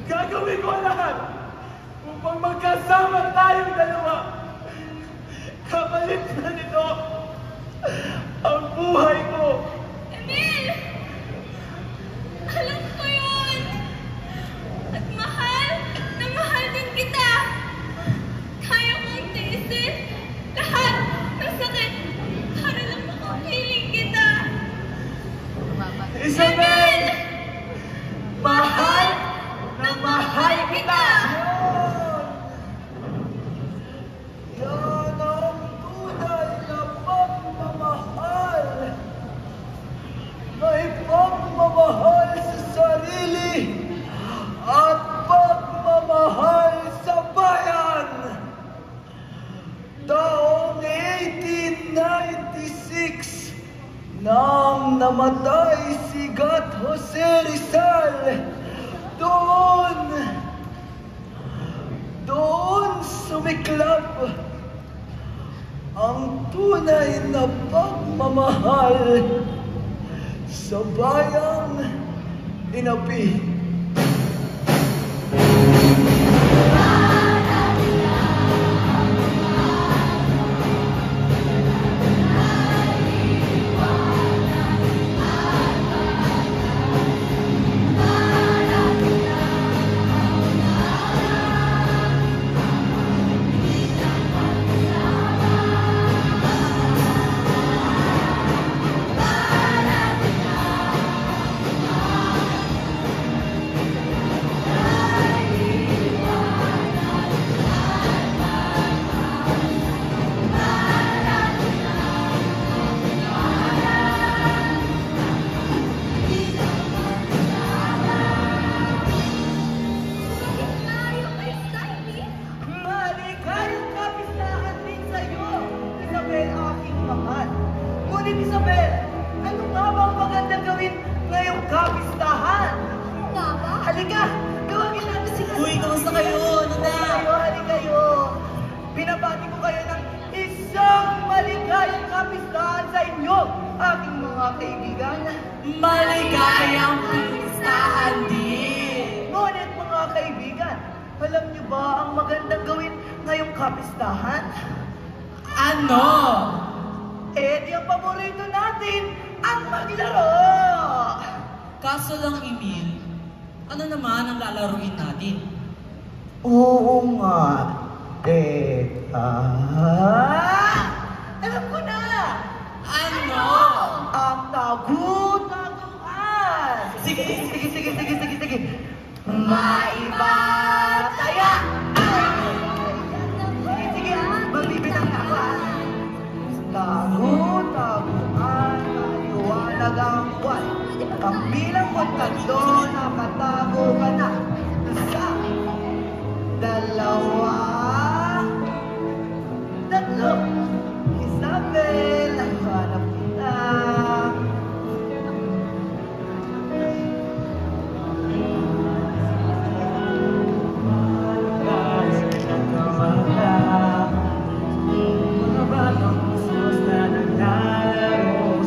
Gagawin ko lahat upang magkasama tayong dalawa. Kapalit na nito ang buhay ko. Emil! Alam ko yun! At mahal na mahal din kita. Kaya kong tiisin lahat ng sakit para lang makapiling kita. Isabel! Mahal na mahal kita! Yan ang tunay na pagmamahal. May pagmamahal sa sarili at pagmamahal sa bayan. Taong 1896 nang namatay si Gat Jose Rizal, doon sumiklab ang tunay na pagmamahal sa bayang Inapi. Isabel, ano nga ba ang magandang gawin ngayong kapistahan? Halika, gawagin natin si Kasama. Uy, kamusta kayo? Ano na? Halika kayo. Binabati ko kayo ng isang maligayang kapistahan sa inyo, aking mga kaibigan. Maligayang kapistahan din! Ngunit mga kaibigan, alam niyo ba ang magandang gawin ngayong kapistahan? Ano? Eh, di ang paborito natin, ang maglaro! Kaso lang, Emil, ano naman ang lalaruin natin? Oo nga. Teka. Alam ko na! Ano? Ang tagu-taguan! Sige. Maibataya! Sige, magbibitang na ako. Tagu-taguan, maliwanag ang buwan. Kabilang mo tatlo, nakatago ka na. Isa, dalawa, tatlo. Isabel, hanap kita. Mga batang pusos na naglalaro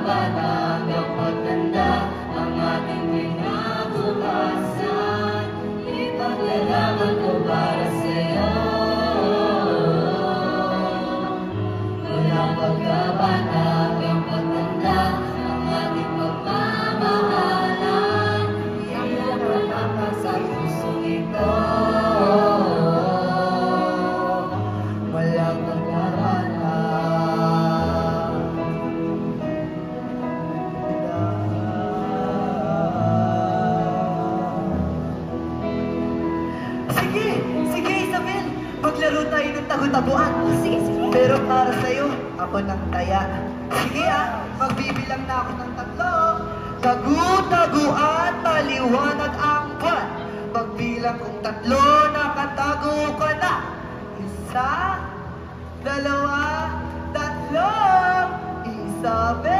pagkabata hanggang pagtanda, ang ating kinabukasan. Ipaglalaban ko para sa'yo. Mula pagkabata hanggang pagtanda, ang ating pagmamahalan. Iyan ang tatak sa pusong ito. Mula pagkabata. Sige, Isabel. Maglaro tayo ng tagu-taguan. Sige, sige. Pero para sa'yo, ako ng taya. Sige magbibilang na ako ng 3. Tagu-taguan, maliwanag ang buwan. Pagbilang kong 3, nakatago ka na. 1, 2, 3. Isabel!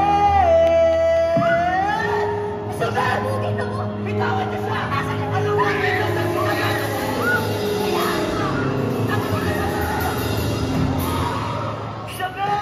Isabel! Dito mo! Bitawan niyo siya! Nasaan yung kalungan dito sa sulat? Isabel!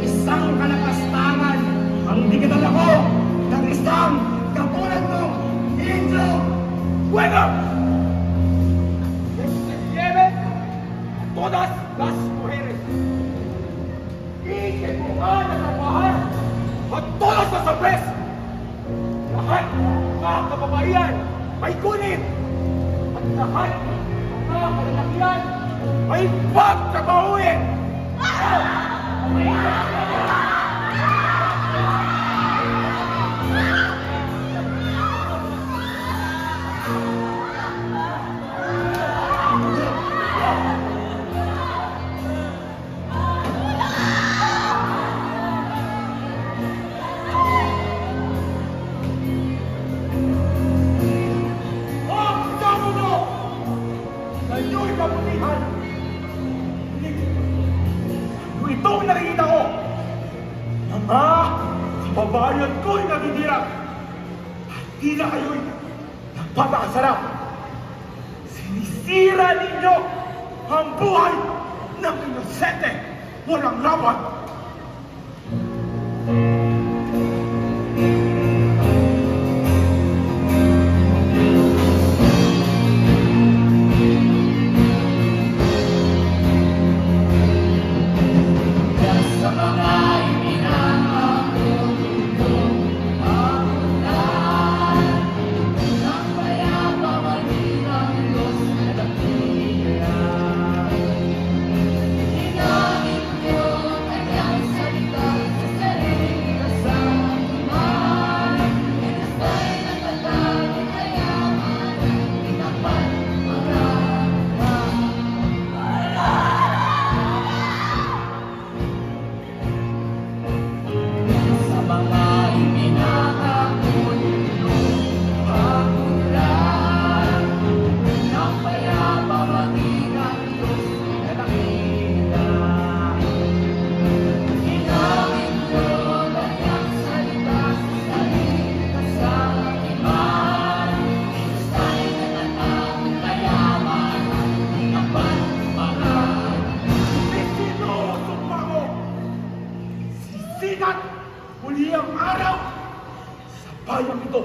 Isang kalapastangan ang digital ako ng isang katulad mo, Indio Fuego! Lleve todas las mujeres y que pongan a trabajar a todos los hombres. Lahat ng mga kababaihan ay kunin at lahat ng mga kalalakihan ay pagtrabahuin. Itong nakikita ko, mga kababayan ko'y nagigirang at tila kayo'y nagpapakasarap. Sinisira ninyo ang buhay ng inosente walang laban. Huli ang araw sa bayang ito.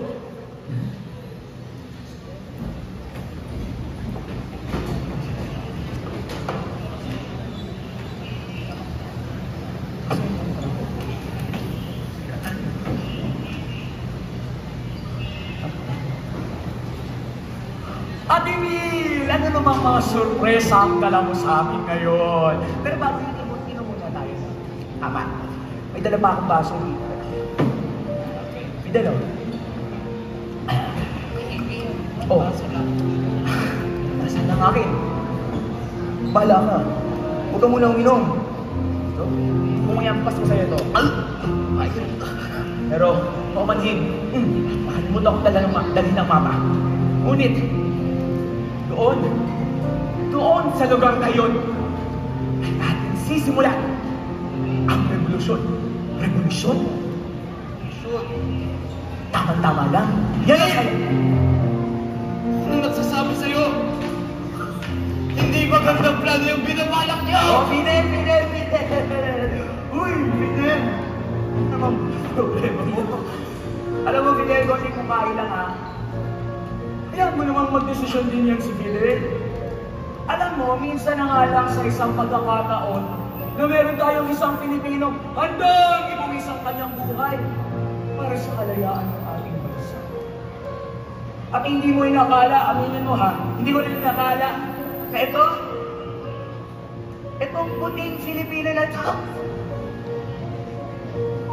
Ate Will, ano namang mga sorpresa ang dala mo sa amin ngayon? Pero bago yun, inom muna tayo. Tama. May dala pa akong baso dito. Okay. May dala. Oh. Nasaan ang akin? Bala ka. Huwag ka muna uminom. Ito? Kung yampas ko sa'yo ito. Ay. Pero, paumanhin. Makalimutan ko dali ng mama. Ngunit, doon sa lugar na yun, ay ating sisimulan ang revolusyon. Revolusyon? Tama-tama lang. Yan ang kaya. Anong nagsasabi sa'yo? Hindi magandang plano yung binabalak niyo! Oh, Fidel! Uy, Fidel! Ano namang problema mo? Alam mo, Fidel, konti kumain lang ha. Kaya mo namang magdesisyon din yan si Fidel. Alam mo, minsan na nga lang sa isang pagkakataon na meron tayong isang Pilipinong handang ibuwis ang kanyang buhay para sa kalayaan ng ating bansa. At hindi mo inakala, aminin mo ha, hindi ko rin inakala na itong puting Filipino na ito,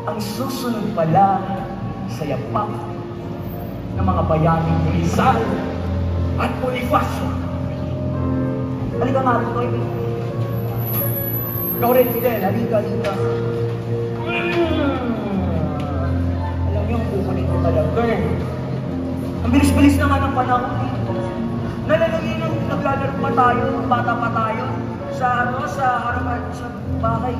ang susunod pala sa yapak ng mga bayaning Rizal at Bonifacio. Halika nga rito, ikaw rin, Fidel. Halika. Alam niyo, kukunin ko talaga eh. Ang bilis-bilis naman ang panahon dito. Nalalagay nung naglalaro pa tayo, bata pa tayo, sa bahay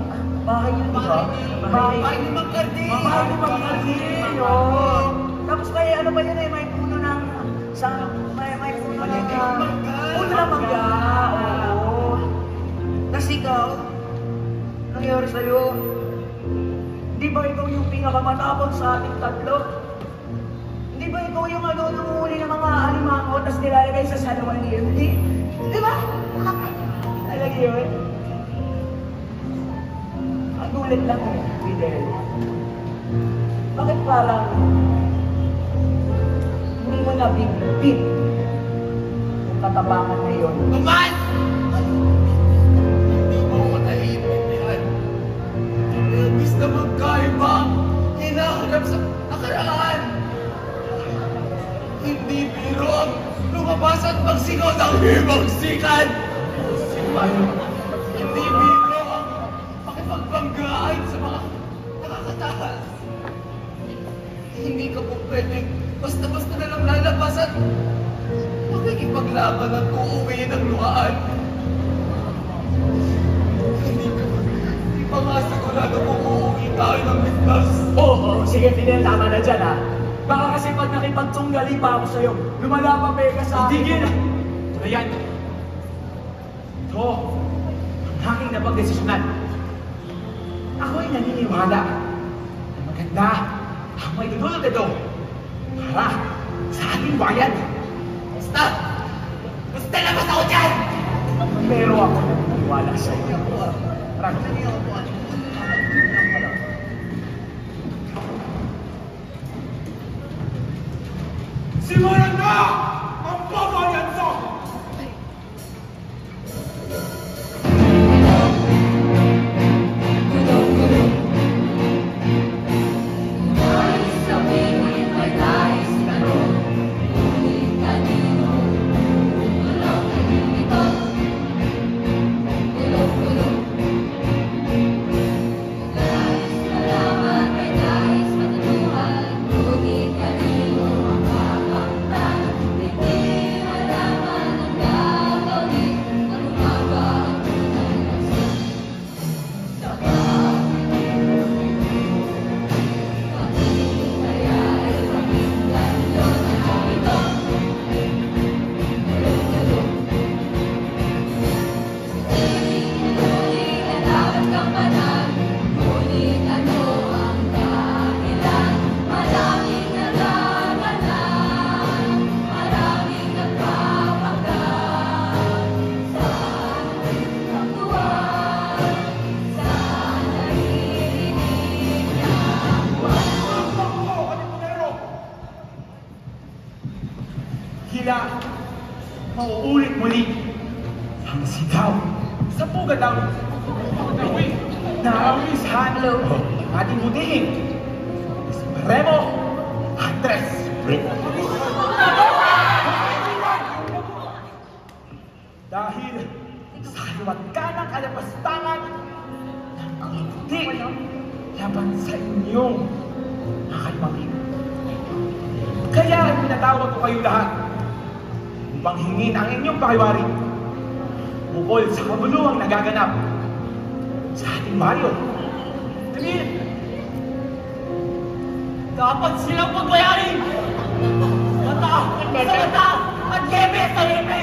yun, di ba? Bahay ni Magkardin! Bahay ni Magkardin, yun. Tapos may ano pa yun eh, may puno ng, may puno ng, puno ng mangga, oo. Tapos ikaw, nangyari sa'yo, di ba ikaw yung pinakamatapang sa ating tatlo? Di ba ikaw yung nanguhuli ng mga alimango tapos nilalagay sa salawan ni Emily? Di ba? Nalagay yun? Ang ulit lang eh, Fidel. Bakit parang hindi mo nabibit yung katabangan na yun? Kuman! Hindi mo ko naiintindihan. Imbis na magkaiba, hinahanap sa nakaraan. Hindi biro ang lumabas at magsigaw ng hibang sikat. Hindi biro ang makipagbanggaan sa mga nakakataas. Hindi ka po pwedeng basta-basta na lang lalabas at makikipaglaban at uuwiin ang luhaan. Hindi pa nga sigurado kung uuwi tayo ng ligtas. Oo, sige Fidel, tama na dyan ha. Baka kasi pag nakipagtunggali pa ako sa'yo, lumalapapay ka sa akin. Tigil! Ayan. Ito, ang aking napagdesisyonan. Ako ay naniniwala na maganda ang may dudulot ito para sa ating bayan. Basta labas ako dyan! Pero ako naniniwala sa iyo. Maraming simulan na ang pamayansa! mauulit muli ang sigaw sa pugad ng naawisahan ating butihin. Remo Andres. Dahil sa kaliwat ka ng kalapastangan ng itik laban sa inyong nakalimamin. Kaya pinatawag ko kayo lahat upang hingin ang inyong pakiwari ukol sa kabuluhang nagaganap sa ating baryo. Emil! Dapat silang pagbayarin! Mata! Sa mata! At lebe sa lebe!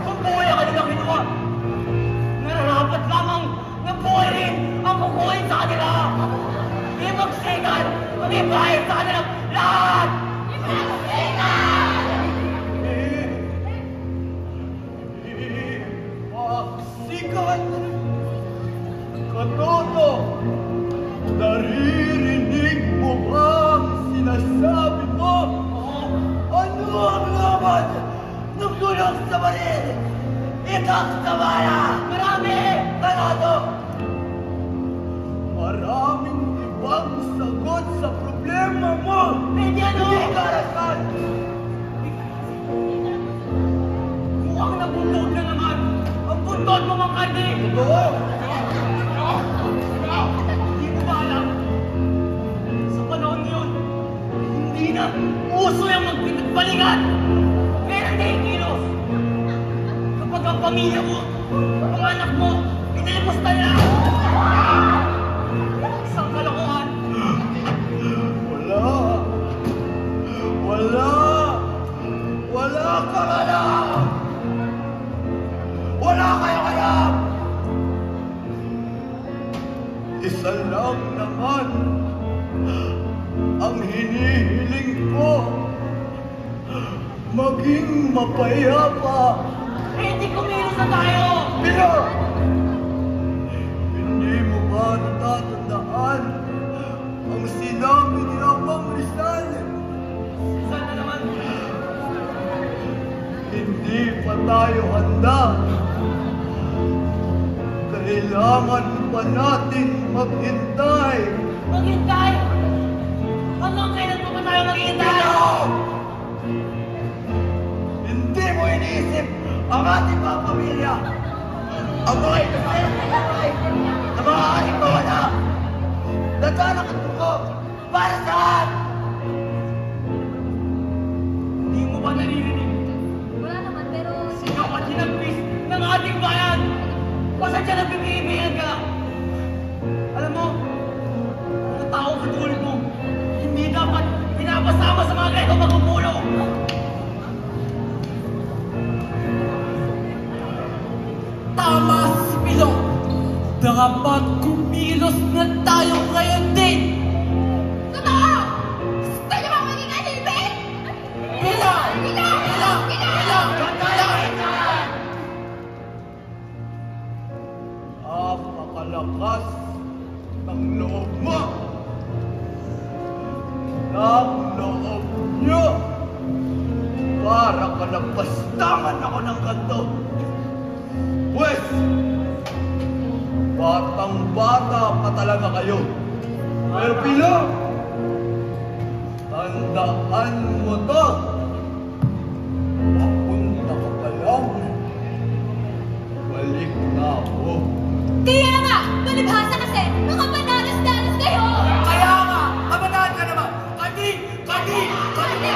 Kung buhay ang kanilang kinuha, nararapat lamang na buhay rin ang kukuhin sa kanila! Di magsigal! Magibahid sa kanilang lahat! Sikat! Katoto! Naririnig mo ba ang sinasabi mo? Ano ang laman ng tulong sa baril? Ikang sabaya! Marami! Katoto! Maraming ibang sagot sa problema mo! Hindi karasan! Mukhang nabundod na naman! Ang bundod mo, Mang Cardi! Totoo! Hindi mo ba alam? Sa panahon ngayon, hindi na uso yung magpinagbalingan! Pero hindi kilos! Kapag ang pamilya mo, ang anak mo, pinilimusta nila! Isang kalokohan! Wala kang alam! Wala kayong alam! Isa lang naman ang hinihiling ko. Maging mapayapa. Hindi kumilos na tayo! Pero, hindi mo ba natatandaan ang sinabi ni Amang Rizal? Rizal na naman. Hindi pa tayo handa. Kailangan pa natin maghintay. Maghintay? Hanggang kailan pa ba tayo maghintay? Hindi mo iniisip ang ating mga pamilya. Ang mga inusin na maaaring mawala. Nagkanak at tuko para saan? Hindi mo ba naririnig? Wala naman, pero... Sigaw at hinagpis ng ating bayan! Pasadya na bibigyan ka! Alam mo, mga tao katulad mo, hindi dapat pinapasama sa mga ganitong magpupulo! Tama si Pilo. Dapat kumilos na tayo ngayon din. Totoo! Gusto niyo ba maging alibin? Pilo! Pilo! Napakalakas ng loob mo! Ng loob niyo! Para ka napastangan ako ng kanto! Pwes! Batang-bata pa talaga kayo! Pero Pilo! Tandaan mo to! Papunta ka pa lang! Balik na ako! Kaya nga! Palibhasa kasi! Mga bananas-danas kayo! Kaya nga! Kabataan ka naman! Kadi! Kadi! Kadi!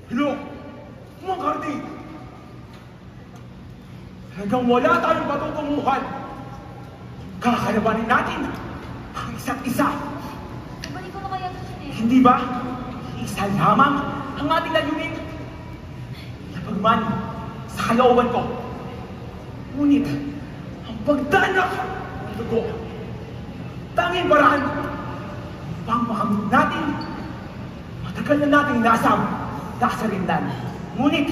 Hello! Mga Cardi! Hanggang wala tayong patutunguhan, kakalabanin natin ang isa't isa. Ibalik ko na kaya ito siya eh. Hindi ba? Isa lamang ang ating layunin. Napagman sa kalooban ko. Ngunit, ang pagdanak ng dugo, tanging paraan upang makamit natin matagal na nating nasa rindan. Ngunit,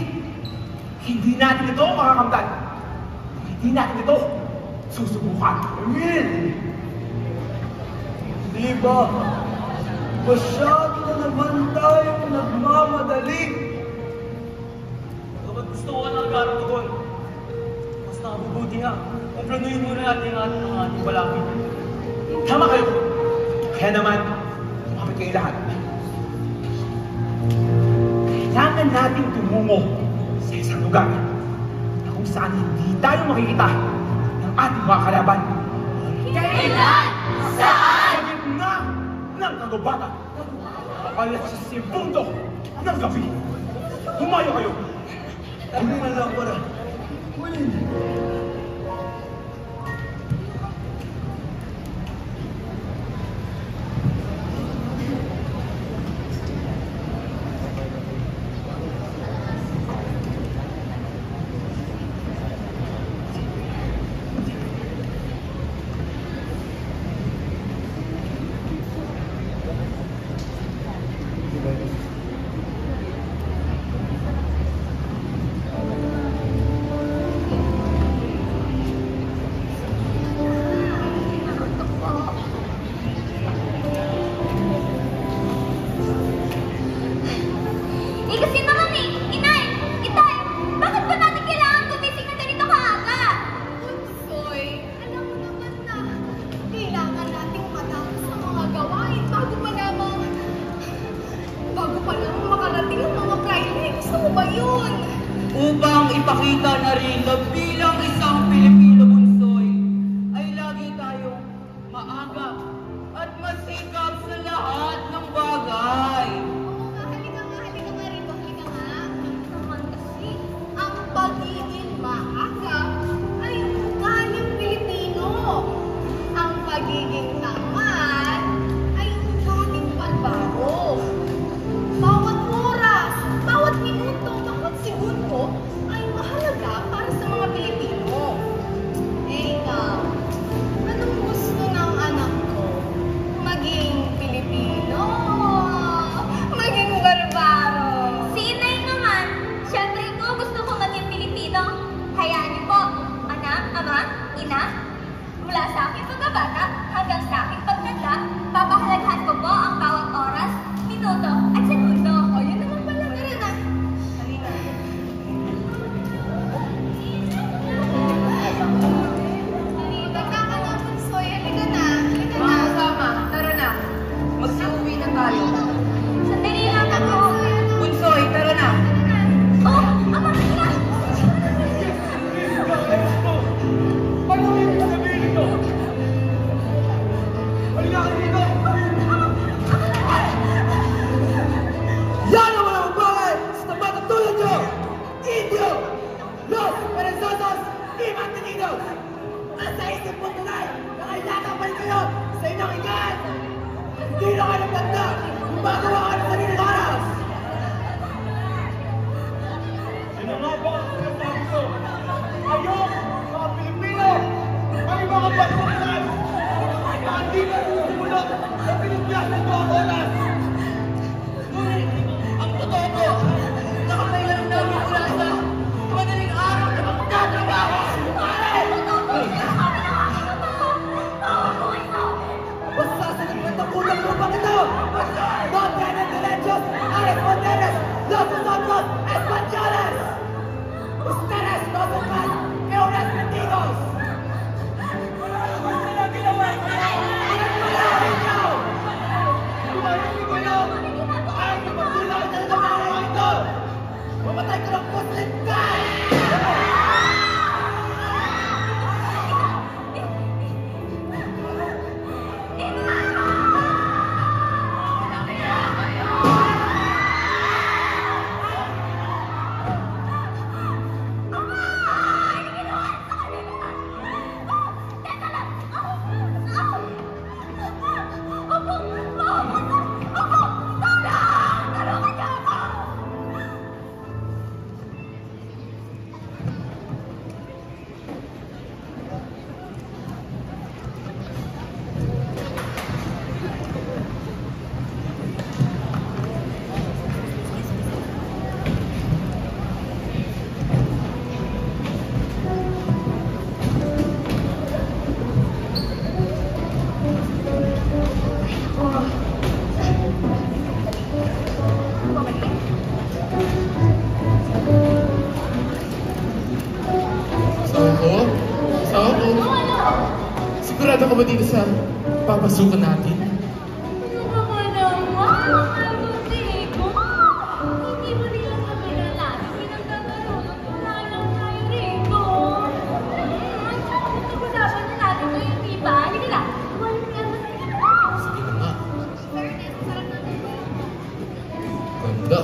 hindi natin ito makakamtan. Hindi natin ito susubukan. Emil! Di ba? Masyado na naman tayong nagmamadali? Kapag gusto ko ng garang tugon, mas nakabubuti nga kung planuhin muna natin ang ating balakid. Tama kayo! Kaya naman, kumapit kayo lahat. Kailangan nating tumungo sa isang lugar na kung saan hindi tayo makikita ng ating mga kalaban. Kailan? Saan? Sa gitna ng kagubatan. Alas 6 ng gabi. Humayo kayo. Tabi na lang para. Huli. Eh kasi naman eh, Inay, Itay, bakit ba natin kailangan gumising na ganito kaaga? Bunsoy, alam mo naman na kailangan nating matapos ang mga gawain bago pa lang makarating ang mga Friday. Gusto mo ba yun? Upang ipakita na rin na bilang isang Pilipino bunsoy, ay lagi tayong maaga at masikap sa lahat ng bagay. Oo nga, halika nga rito, halika nga. Naman kasi, ang pagiging maaga ay ang mukha ng Pilipino. Ang pagiging tamad ay ang ating pagbaho. Bawat oras, bawat minuto, bawat segundo ay mahalaga para sa mga Pilipino. Eh ikaw, anong gusto ng anak ko? Maging Pilipino? Maging barbaro? Si Inay naman, syempre ko gusto ko maging Pilipino. Hayaan niyo po, anak, ama, ina, mula sa aking pagkabata hanggang sa aking pagtanda, papahalagahan ko po ang bawat oras, minuto, at segundo. O, yun naman pala. Tara na. Halika. Halika ka na, Bunsoy. Halika na. Halika na. Mga kasama, tara na. Magsiuwi na tayo. Sandali lang ako. Bunsoy, tara na. Oh, ama, ina. Ano yung sasabihin ito? Halika kayo dito! Yan ang walang bagay sa tapat at tulad nyo! Indio! Los Perezosos y Mantenidos! Nasa isip mo tunay na kailangan pa rin kayo sa inyong ikan! Hindi na kayo nagtanda kung magawa ka ng sariling oras! Sino nga ba ang sinasabi ko? Kayo, mga Pilipino, ay mga pagpapalan! Na hindi na sumunod sa Pilipinas ng mga oras! Ngunit, ang totoo ko, nakakailan namin mula sa madaling araw na magtatrabaho. Basta sa sigurado ka ba dito sa papasukan natin? Ano ka naman? Ano, Diego? Hindi mo nila kami lalaki. Pinagtatanungan ko na lang tayo rito. Pag-usapan na natin ito yung iba. Halika na. Wala mo yan. Sige na nga. Fairness, sarap natin ito. Ganda.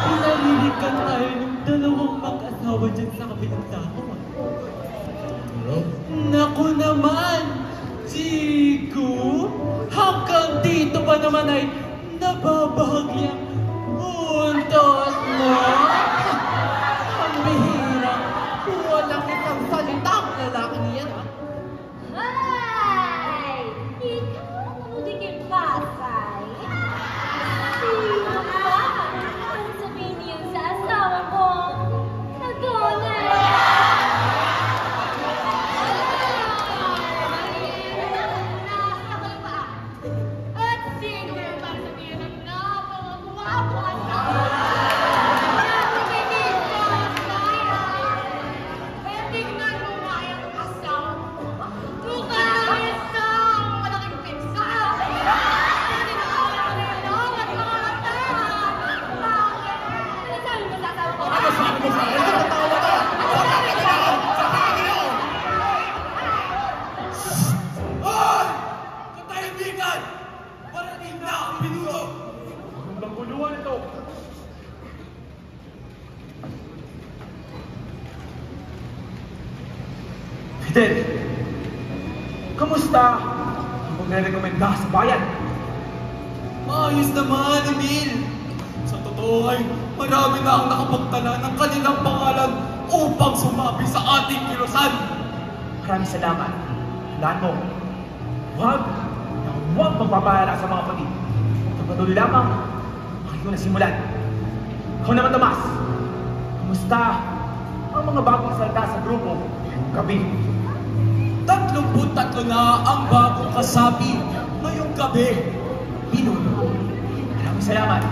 Pinalilikan tayo ng dalawang mag-asawa dyan sa kabilang dako. Ano? Naku naman, Chico! Hanggang dito pa naman ay nababahagyang buntot mo! Ang bihira, walang isang salitang lalaki niyan, ha? Hi! Ikaw ang mamutiging pasay. Sino ba? Ang sabihin niyo sa asawa ko? Nagone! At sino yung para sabihin ng napakagwapo at napakagigil ka, Saya? Kaya tingnan mo nga yung asawa ko. Mukha isang malaking pizza. Hindi na ako nakalilong at mga mata. Bakit? Ano sabi mo sa asawa ko? Ano sabi mo sa akin? Natawa ka! Hoy! Katahimikan! Parating na ang minuto! Ang guluhan ito! Fidel, kamusta ang magre-rekomenda sa bayan? Maayos naman, Emil! Sa totoo ay marami na ang nakapagtala ng kanilang pangalan upang sumabi sa ating kilusan! Maraming salamat. Tandaan mo, huwag magpapalala sa mga pati. Patuloy lamang ang iyong nasimulan. Ikaw naman, Tomas, kamusta ang mga bagong salta sa grupo gabi? 33 na ang bagong kasapi ngayong gabi. Pinuno. Maraming salamat.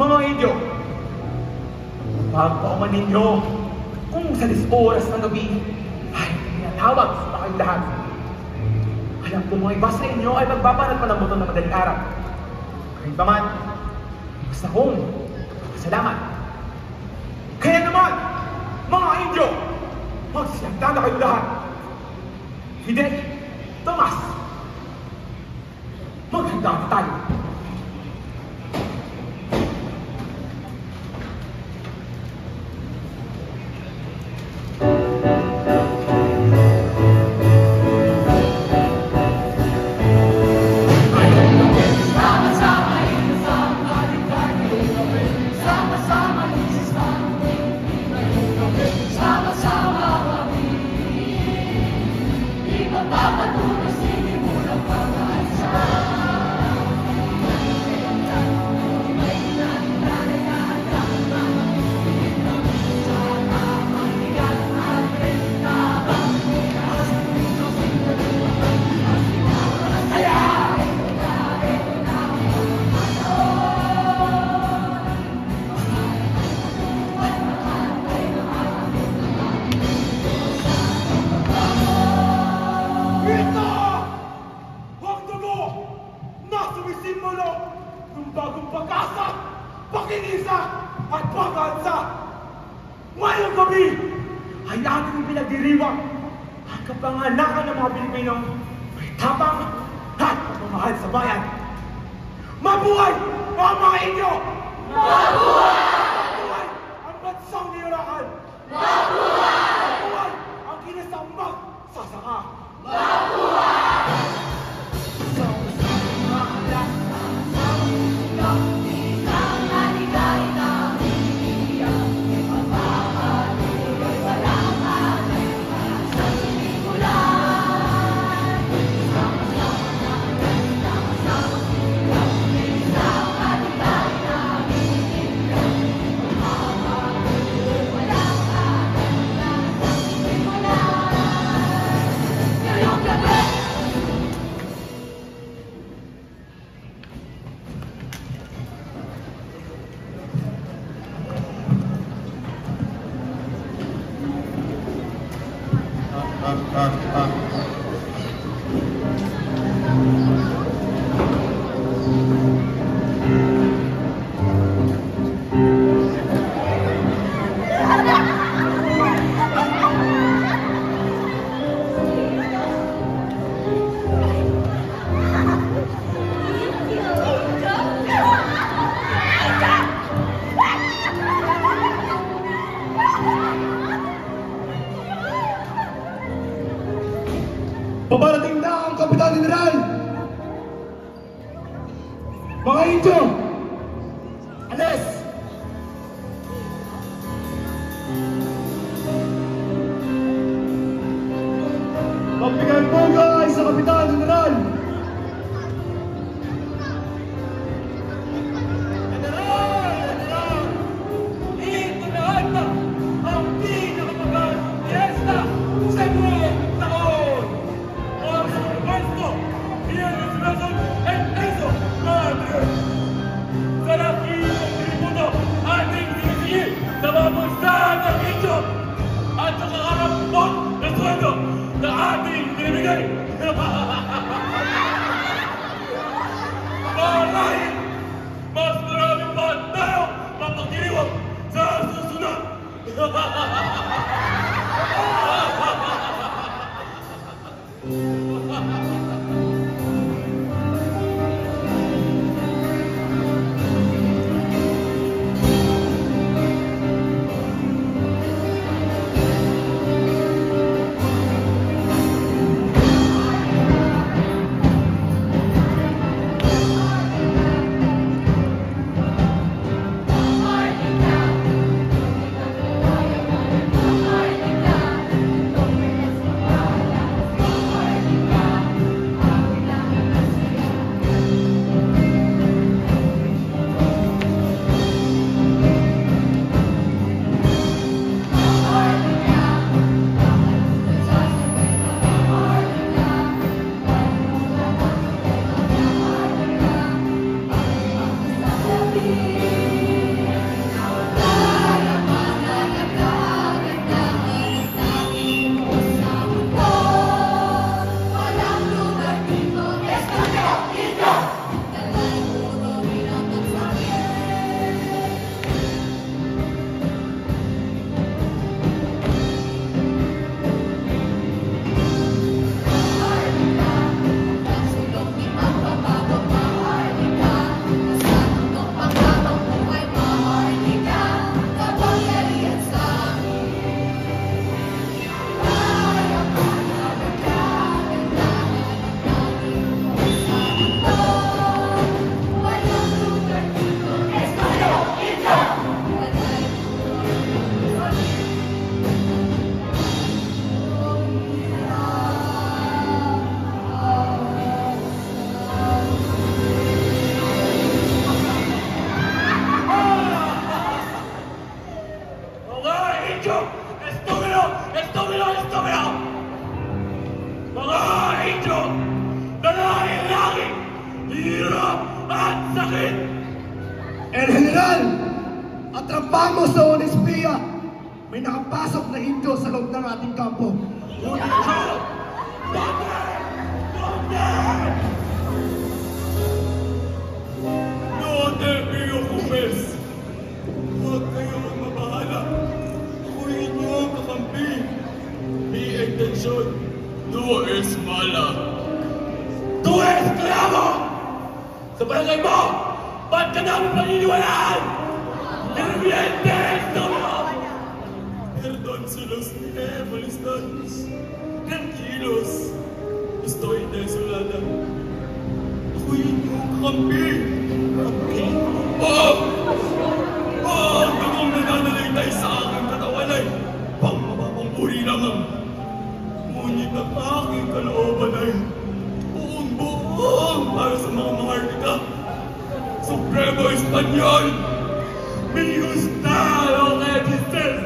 Mga Indio, pagpauman ninyo kung sa 10 oras ng gabi ay tinatawag sa kayong lahat. Alam ko mga iba sa inyo ay magbabanat pa ng buto ng madaling araw. Kahit pa man, basta kong salamat. Kaya naman, mga Indio, magsiyagda na kayong lahat. Fidel, Tomas, maghanda na tayo. pakinisa at pag-ansa. Ngayong gabi ay ating pinagdiriwang ang kapanganakan ng mga Pilipino may tapang at pagmamahal sa bayan. Mabuhay ang mga inyo! Mabuhay! Mabuhay ang bansang niyurakan! Mabuhay! Mabuhay ang kinasambag sasaka! Mabuhay! Ngayong gabi Paparating na ang Kapitan General! Mga Indio! Alis! Magbigay pugay sa Kapitan General! General! Ito na ata ang pinakamagandang fiesta sa buong taon! Por supuesto, Viernes Santo en eso, Madre! Sarap ang tributo ating sinisingil sa mga bansa ng Indio at sa kakarampot na sweldo na ating binibigay! Marahil, mas maraming pa tayo mapagdiriwang sa susunod! El General! Atrapamos sa Onespiya! May nakapasok na Indio sa loob ng ating kampo. No te preocupes. Huwag kayong mabahala. Kung inyong kakampi, may intensyon. Tu es mala. Tu es esclavo! Sa barangay mo, ba't ka namin paniniwalaan? Hirvientes! Perdón se los he molestado. Tranquilos. Estoy desolada. Ako'y inyong kakampi. Ang nananalaytay sa aking katawan ay pangmapapangpuri lamang. Ngunit ang aking kalooban ay buong para sa mga Maharlika. Supremo Espanyol! Mi gustado que existes!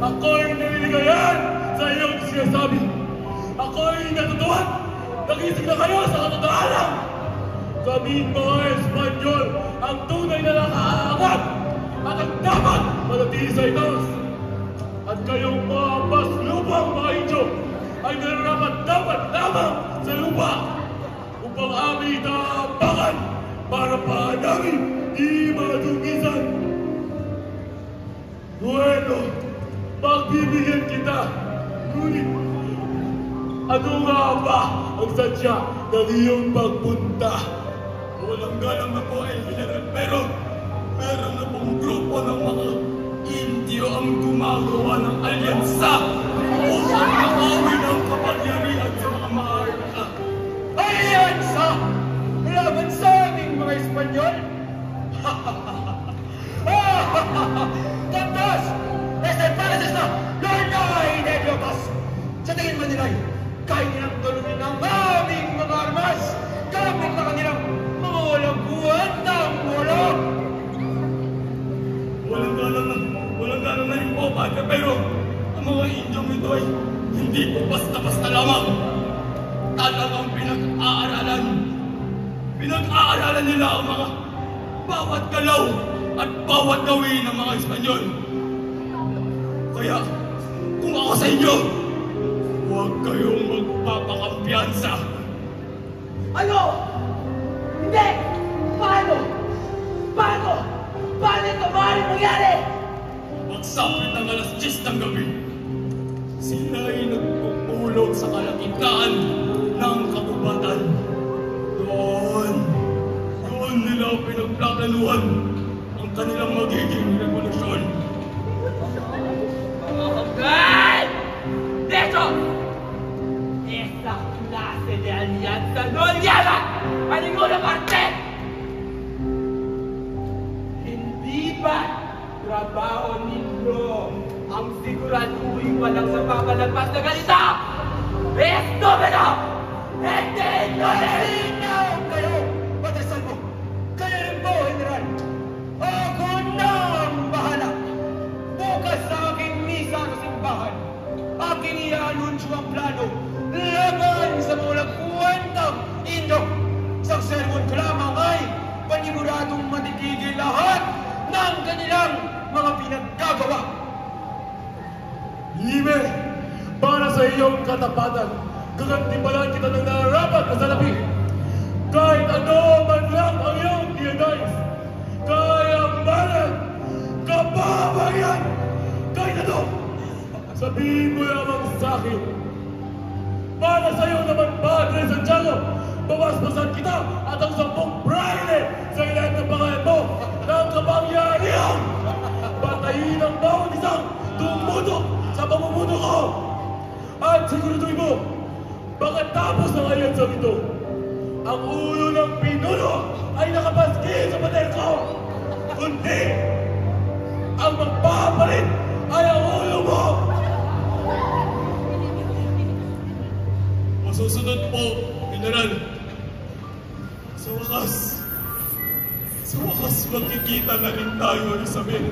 Ako'y naliligayan sa iyong sinasabi. Ako'y natutuwa. Nagising na kayo sa katotohanan. Kaming mga Espanyol ang tunay na nakaaangat at ang dapat manatili sa itas. At kayong mga paslubang mga Indio ay hindi madugisan. Bueno, pagbibigyan kita. Ngunit, ano nga ba ang sadya ng iyong pagpunta? Walang galang na po ay General, pero meron na pong grupo ng mga Indio ang gumagawa ng alyansa upang makawin ang kapangyarihan sa mga maharlika. Alyansa! Laban sa aming mga Espanyol? Tantas! Estel Palaces na! Lornay de Diotas! Sa tingin man nila'y kaya nilang galunin ang aming mga armas gamit na kanilang mga walang buwan walang! Walang galang na rin po, Padre, pero ang mga Indiong ito ay hindi po basta-basta lamang. Talagang pinag-aaralan nila ang mga bawat galaw at bawat gawin ng mga Espanyol. Kaya, kung ako sa inyo, huwag kayong magpapakampiyansa. Ano? Hindi! Paano? Paano ito maaaring mangyari? Pagsapit ng alas 10 ng gabi, sila ay nagpupulong sa kalagitnaan ng kagubatan. Doon nila pinagplakaluhan ang kanilang magiging revolusyon. ¡Gay! De hecho, esa clase de alianza no lleva a ninguna parte. Hindi ba trabaho ninyo ang siguraduhin walang napapanagpas na ganito? Estúpido! Hindi nyo Malinaw kayo! Patasan mo! Kayo rin po, General! Ako na ang bahala! Bukas sa aking misa sa simbahan, aking i-anunsyo ang plano laban sa mga nagkuwentang Indo. Sa sermon ko lamang ay paniguradong matitigil lahat ng kanilang mga pinaggagawa. Libe, para sa iyong katapatan, gagantimpalan kita ng nararapat na salapi. Kahit ano man lang ang iyong dinadais, kayamanan, kapabayan, kahit ano, sabihin mo lamang sa akin. Para sa iyo naman, Padre Santiago, babasbasan kita at ang 10 braille sa ilan ng pangalan mo ng kapangyarihan. Patayin ang bawat isang tumuto sa pamumuno ko. At siguraduhin mo, pagkatapos ng alyansang ito, ang ulo ng pinuno ay nakapaski sa pader ko. Kundi, ang magpapalit ay ang ulo mo. Masusunod po, General. Sa wakas, magkikita na rin tayo, Isabel.